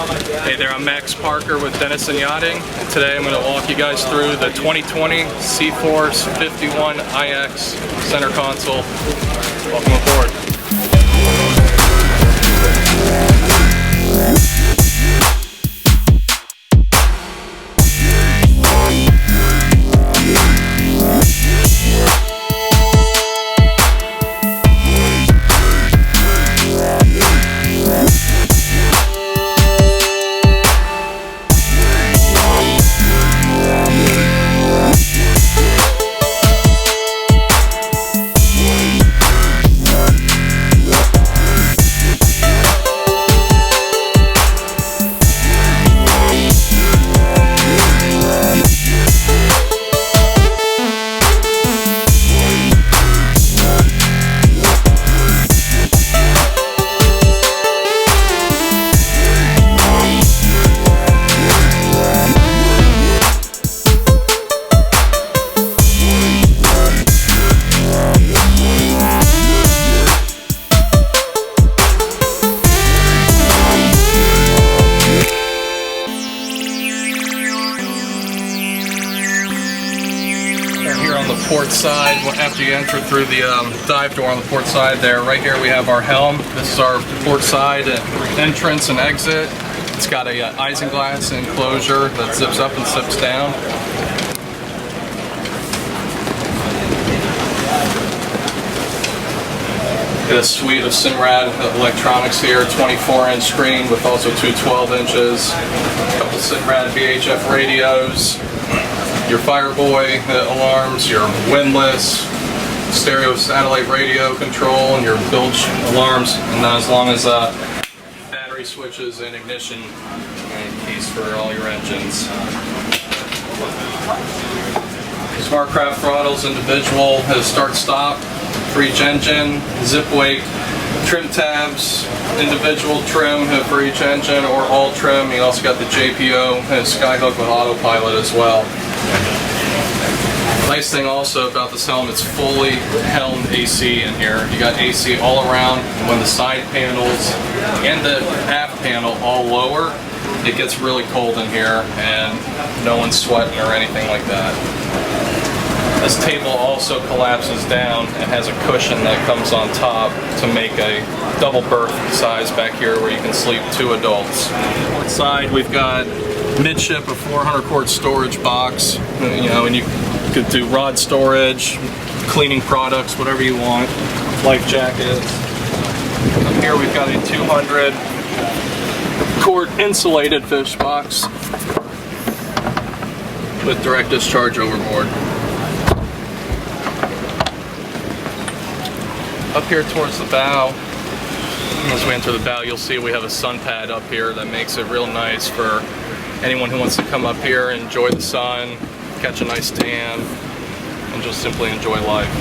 Hey there, I'm Max Parker with Dennison Yachting, and today I'm going to walk you guys through the 2020 Seaforth 51 IX center console. Welcome aboard. Here on the port side, after you enter through the dive door on the port side there, right here we have our helm. This is our port side entrance and exit. It's got a isinglass enclosure that zips up and zips down. Got a suite of Simrad electronics here, 24-inch screen with also two 12-inches, a couple Simrad VHF radios, your Fireboy alarms, your windlass, stereo satellite radio control, and your bilge alarms, and as long as battery switches and ignition and keys for all your engines. Smartcraft throttles, individual, start-stop for each engine, zip wake, trim tabs, individual trim for each engine or all trim. You also got the JPO and Skyhook with autopilot as well. Nice thing also about this helm, it's fully Helm AC in here. You got AC all around. When the side panels and the aft panel all lower, it gets really cold in here and no one's sweating or anything like that. This table also collapses down and has a cushion that comes on top to make a double berth size back here where you can sleep two adults. Outside we've got midship a 400 quart storage box, and you could do rod storage, cleaning products, whatever you want, life jackets. Up here we've got a 200 quart insulated fish box with direct discharge overboard. Up here towards the bow, as we enter the bow, you'll see we have a sun pad up here that makes it real nice for anyone who wants to come up here, enjoy the sun, catch a nice tan, and just simply enjoy life.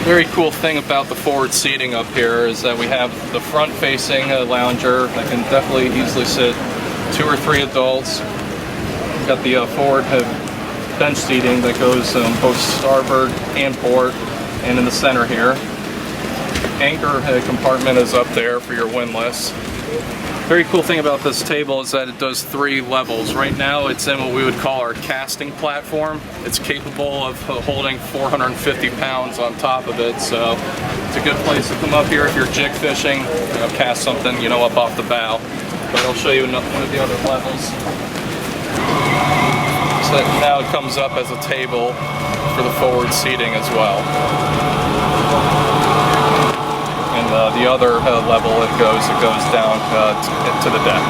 Very cool thing about the forward seating up here is that we have the front-facing lounger that can definitely easily sit 2 or 3 adults. We've got the forward bench seating that goes both starboard and port, and in the center here. Anchor compartment is up there for your windlass. Very cool thing about this table is that it does 3 levels. Right now it's in what we would call our casting platform. It's capable of holding 450 pounds on top of it, so it's a good place to come up here if you're jig fishing, cast something, up off the bow. But I'll show you one of the other levels. So now it comes up as a table for the forward seating as well. And the other level it goes down to the deck.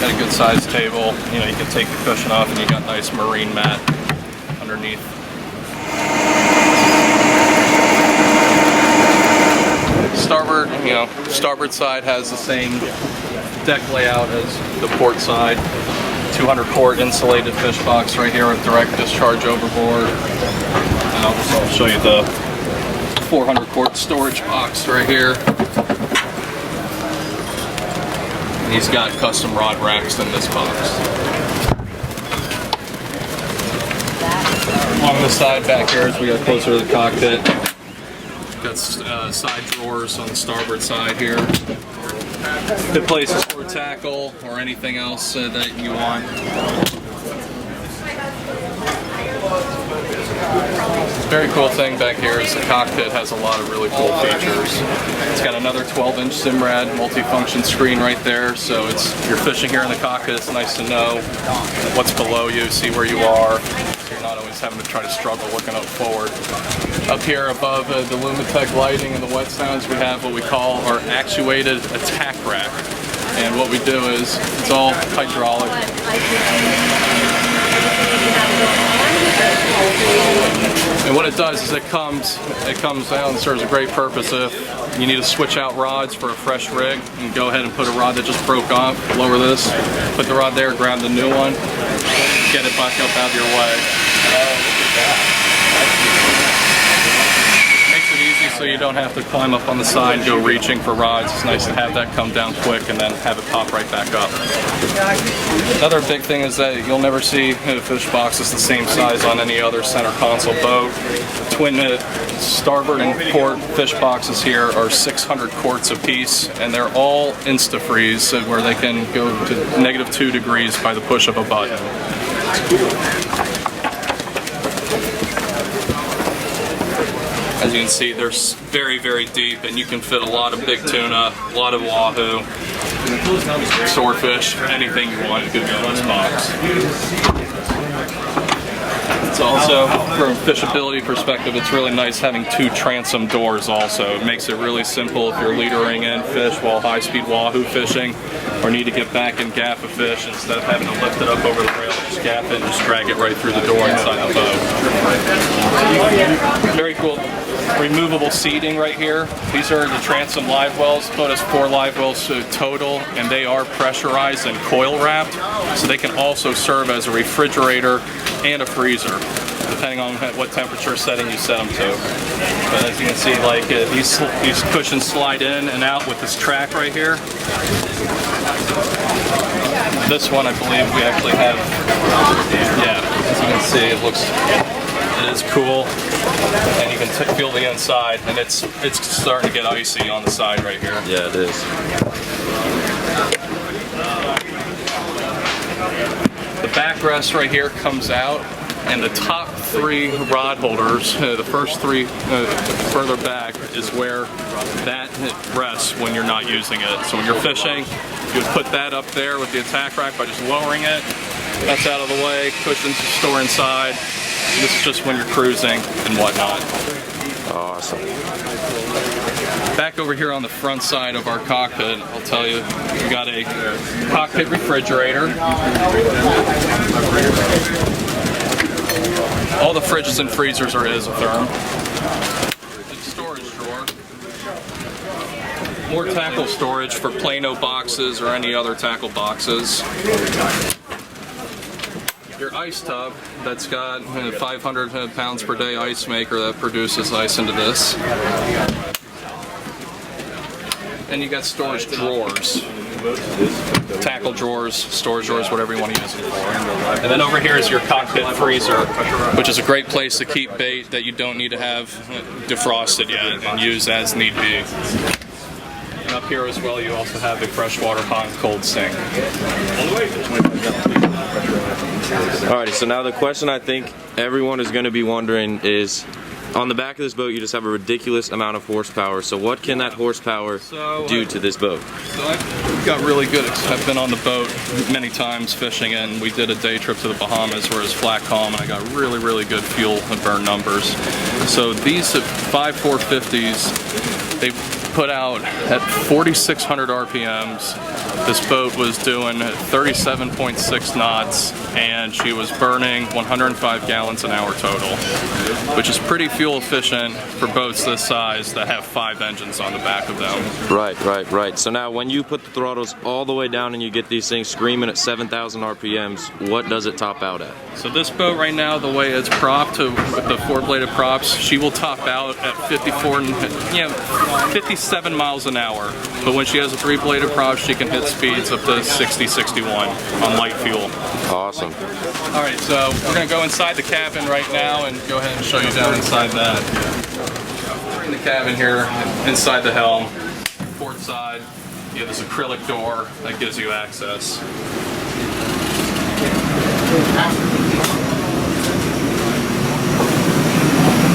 Got a good sized table. You can take the cushion off and you got nice marine mat underneath. Starboard side has the same deck layout as the port side. 200 quart insulated fish box right here with direct discharge overboard. And I'll show you the 400 quart storage box right here. And he's got custom rod racks in this box. Along the side back here as we get closer to the cockpit, Got side drawers on the starboard side here. Good places for tackle or anything else that you want. Very cool thing back here is the cockpit has a lot of really cool features. It's got another 12-inch Simrad multi-function screen right there, so you're fishing here in the cockpit, it's nice to know what's below you, see where you are, so you're not always having to try to struggle looking up forward. Up here above the Lumitech lighting and the wet sounds, we have what we call our actuated attack rack. And what we do is, it's all hydraulic. And what it does is it comes out and serves a great purpose if you need to switch out rods for a fresh rig, and go ahead and put a rod that just broke off, lower this, put the rod there, grab the new one, get it back up out of your way. Makes it easy so you don't have to climb up on the side and go reaching for rods. It's nice to have that come down quick and then have it pop right back up. Another big thing is that you'll never see fish boxes the same size on any other center console boat. Twin starboard and port fish boxes here are 600 quarts apiece, and they're all Insta-freeze, where they can go to -2 degrees by the push of a button. As you can see, they're very, very deep, and you can fit a lot of big tuna, a lot of wahoo, swordfish, anything you want could go in this box. It's also, from a fishability perspective, it's really nice having 2 transom doors also. It makes it really simple if you're leadering in fish while high-speed wahoo fishing, or need to get back and gaff a fish, instead of having to lift it up over the rail, just gaff it and just drag it right through the door inside the boat. Very cool. Removable seating right here. These are the transom live wells. The boat has 4 live wells total, and they are pressurized and coil wrapped, so they can also serve as a refrigerator and a freezer, depending on what temperature setting you set them to. But as you can see, like these cushions slide in and out with this track right here. This one, I believe we actually have. Yeah, as you can see, it is cool, and you can feel the inside, and it's starting to get icy on the side right here. Yeah, it is. The backrest right here comes out, and the top 3 rod holders, the first 3 further back, is where that rests when you're not using it. So when you're fishing, you would put that up there with the attack rack by just lowering it. That's out of the way, cushions to store inside. This is just when you're cruising and whatnot. Awesome. Back over here on the front side of our cockpit, I'll tell you, we got a cockpit refrigerator. All the fridges and freezers are isotherm. Storage drawer. More tackle storage for Plano boxes or any other tackle boxes. Your ice tub that's got 500 pounds per day ice maker that produces ice into this. And you got storage drawers. Tackle drawers, storage drawers, whatever you want to use it for. And then over here is your cockpit freezer, which is a great place to keep bait that you don't need to have defrosted yet and use as need be. And up here as well, you also have a freshwater hot and cold sink. Alrighty, so now the question I think everyone is going to be wondering is, on the back of this boat you just have a ridiculous amount of horsepower, so what can that horsepower do to this boat? So I've got really good, I've been on the boat many times fishing, and we did a day trip to the Bahamas where it was flat calm, and I got really, really good fuel and burn numbers. So these 5450s, they put out at 4,600 RPMs. This boat was doing 37.6 knots, and she was burning 105 gallons an hour total, which is pretty fuel efficient for boats this size that have 5 engines on the back of them. Right. So now when you put the throttles all the way down and you get these things screaming at 7,000 RPMs, what does it top out at? So this boat right now, the way it's propped with the 4-bladed props, she will top out at 57 miles an hour. But when she has a 3-bladed prop, she can hit speeds up to 60, 61 on light fuel. Awesome. All right, so we're gonna go inside the cabin right now and go ahead and show you down inside that. in the cabin here, inside the helm, port side, you have this acrylic door that gives you access.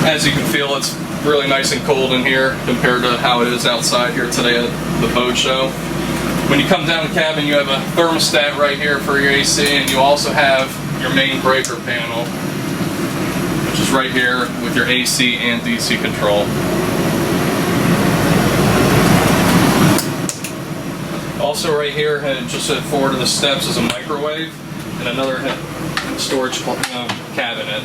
As you can feel, it's really nice and cold in here compared to how it is outside here today at the boat show. When you come down the cabin, you have a thermostat right here for your AC, and you also have your main breaker panel, which is right here with your AC and DC control. Also right here, just forward of the steps, is a microwave and another storage cabinet.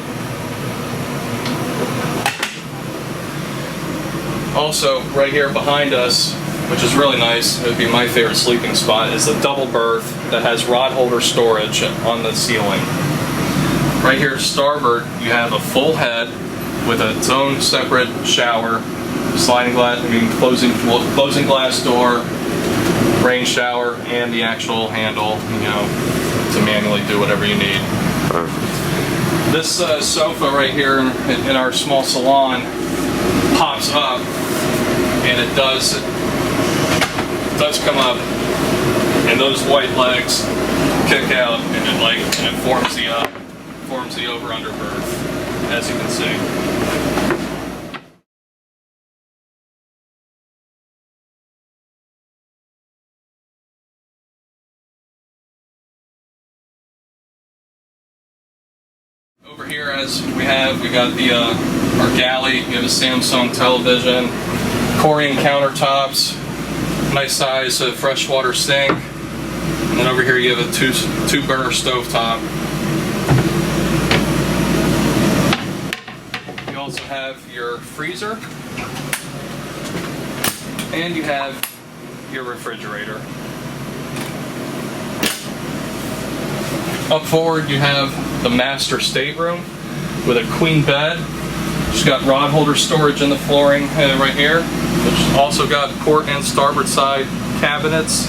Also, right here behind us, which is really nice, it would be my favorite sleeping spot, is a double berth that has rod holder storage on the ceiling. Right here starboard, you have a full head with its own separate shower, sliding glass, closing glass door, rain shower, and the actual handle, to manually do whatever you need. This sofa right here in our small salon pops up, and it does come up, and those white legs kick out, and it forms the over-under berth, as you can see. Over here, as we got our galley. You have a Samsung television, Corian countertops, nice size freshwater sink, and then over here you have a two burner stovetop. You also have your freezer, and you have your refrigerator. Up forward you have the master stateroom with a queen bed. Just got rod holder storage in the flooring right here, which also got port and starboard side cabinets,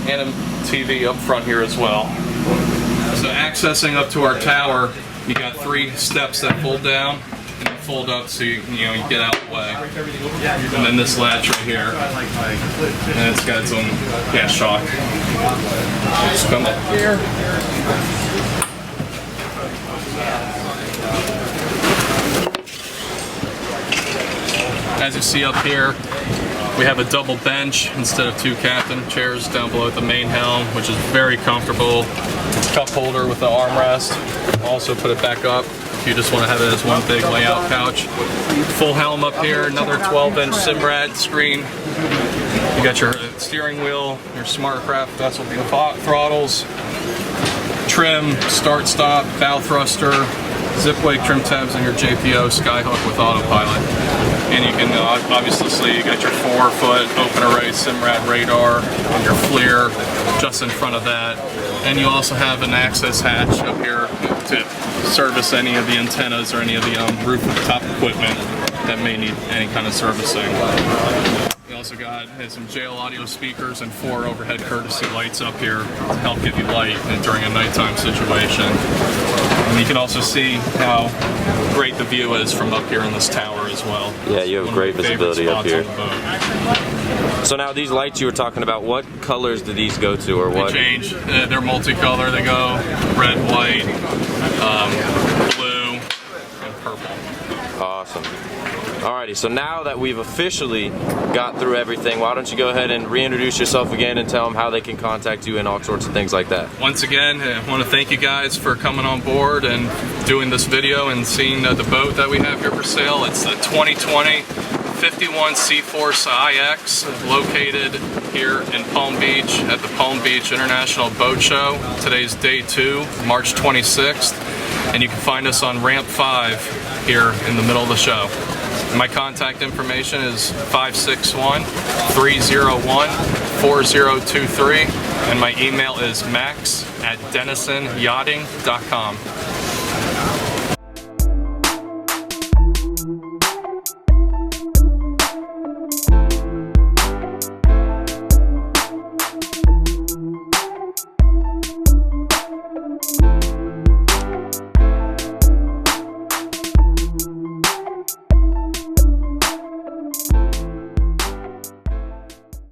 and a TV up front here as well. So accessing up to our tower, you got 3 steps that fold down and fold up, so you get out of the way. And then this latch right here, and it's got its own gas shock. Just come up here. As you see up here, we have a double bench instead of 2 captain chairs down below at the main helm, which is very comfortable. Cup holder with the armrest. Also put it back up if you just want to have it as one big layout couch. Full helm up here, another 12-inch Simrad screen. You got your steering wheel, your SmartCraft vessel throttles, trim, start stop, bow thruster, zip wake trim tabs, and your JPO skyhook with autopilot. And you can obviously see you got your 4-foot open array Simrad radar and your FLIR just in front of that. And you also have an access hatch up here to service any of the antennas or any of the rooftop equipment that may need any kind of servicing. We also got some jail audio speakers and 4 overhead courtesy lights up here to help give you light during a nighttime situation. And you can also see how great the view is from up here in this tower as well. Yeah, you have great visibility up here. So now these lights you were talking about, what colors do these go to, or what? They change. They're multicolor. They go red, white, blue, and purple. Awesome. Alrighty, so now that we've officially got through everything, why don't you go ahead and reintroduce yourself again and tell them how they can contact you and all sorts of things like that. Once again, I want to thank you guys for coming on board and doing this video and seeing the boat that we have here for sale. It's the 2020 51 Seaforce IX, located here in Palm Beach at the Palm Beach International Boat Show. Today's day 2, March 26th, and you can find us on ramp 5 here in the middle of the show. My contact information is 561-301-4023, and my email is max@denisonyachting.com.